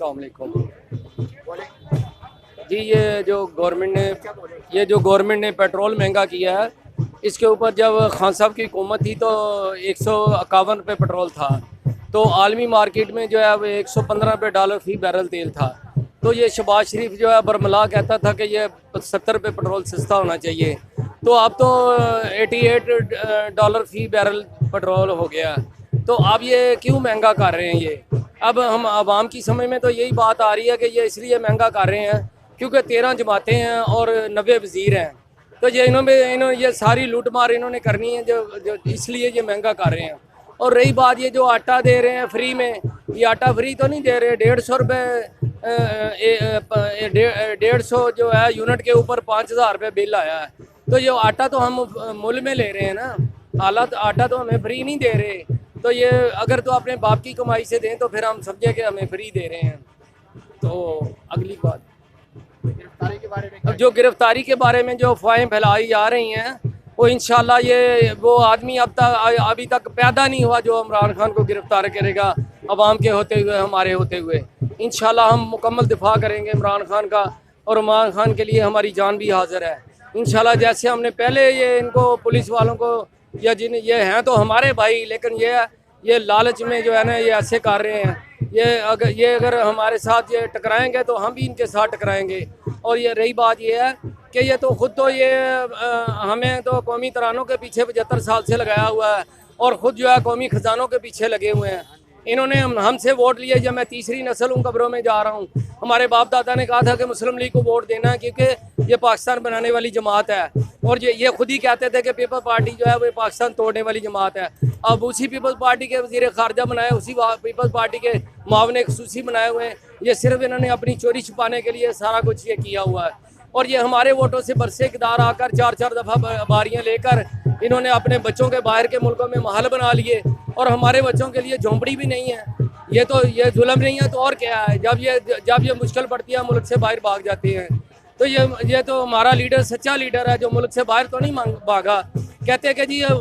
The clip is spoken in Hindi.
अस्सलाम वालेकुम जी। ये जो गवर्नमेंट ने पेट्रोल महंगा किया है, इसके ऊपर जब खान साहब की हुकूमत थी तो 151 रुपये पेट्रोल था। तो आलमी मार्केट में जो है वो 115 रुपये डॉलर फी बैरल तेल था। तो ये शहबाज शरीफ जो है बरमला कहता था कि ये 70 रुपये पेट्रोल सस्ता होना चाहिए। तो अब तो 88 डॉलर फी बैरल पेट्रोल हो गया। तो अब ये क्यों महंगा कर रहे हैं ये? अब हम आवाम की समझ में तो यही बात आ रही है कि ये इसलिए महंगा कर रहे हैं क्योंकि 13 जमातें हैं और 90 वज़ीर हैं। तो ये इन्होंने ये सारी लूट मार इन्होंने करनी है जो इसलिए ये महंगा कर रहे हैं। और रही बात ये जो आटा दे रहे हैं फ्री में, ये आटा फ्री तो नहीं दे रहे। 150 रुपये 150 जो है यूनिट के ऊपर 5000 रुपये बिल आया है। तो ये आटा तो हम मुल में ले रहे हैं ना, हालात आटा तो हमें फ्री नहीं दे रहे। तो ये अगर तो अपने बाप की कमाई से दें तो फिर हम समझे कि हमें फ्री दे रहे हैं। तो अगली बात गिरफ्तारी के बारे में अब जो गिरफ्तारी के बारे में जो अफवाहें फैलाई जा रही हैं, वो इंशाल्लाह ये वो आदमी अभी तक पैदा नहीं हुआ जो इमरान खान को गिरफ्तार करेगा अवाम के होते हुए, हमारे होते हुए। इंशाल्लाह हम मुकम्मल दिफा करेंगे इमरान खान का, और इमरान खान के लिए हमारी जान भी हाजिर है इंशाल्लाह। जैसे हमने पहले ये इनको पुलिस वालों को या जिन ये हैं तो हमारे भाई, लेकिन ये लालच में जो है ना ये ऐसे कर रहे हैं। ये अगर हमारे साथ ये टकराएंगे तो हम भी इनके साथ टकराएंगे। और ये रही बात ये है कि ये तो खुद तो ये हमें तो कौमी तरानों के पीछे 75 साल से लगाया हुआ है, और ख़ुद जो है कौमी ख़जानों के पीछे लगे हुए हैं। इन्होंने हमसे वोट लिए। जब मैं तीसरी नस्ल हूँ, कब्रों में जा रहा हूँ। हमारे बाप दादा ने कहा था कि मुस्लिम लीग को वोट देना है क्योंकि ये पाकिस्तान बनाने वाली जमात है। और ये खुद ही कहते थे कि पीपल्स पार्टी जो है वो पाकिस्तान तोड़ने वाली जमात है। अब उसी पीपल्स पार्टी के वज़ीर ख़ारजा बनाए, उसी पीपल्स पार्टी के मावन ख़ुसूसी बनाए हुए हैं। ये सिर्फ इन्होंने अपनी चोरी छुपाने के लिए सारा कुछ ये किया हुआ है। और ये हमारे वोटों से बरसे इक़्तिदार आकर 4-4 दफ़ा बारियाँ लेकर इन्होंने अपने बच्चों के बाहर के मुल्कों में महल बना लिए, और हमारे बच्चों के लिए झोंपड़ी भी नहीं है। ये जुल्म नहीं है तो और क्या है? जब ये मुश्किल पड़ती है मुल्क से बाहर भाग जाते हैं। तो ये तो हमारा लीडर सच्चा लीडर है जो मुल्क से बाहर तो नहीं भागा। कहते हैं कि जी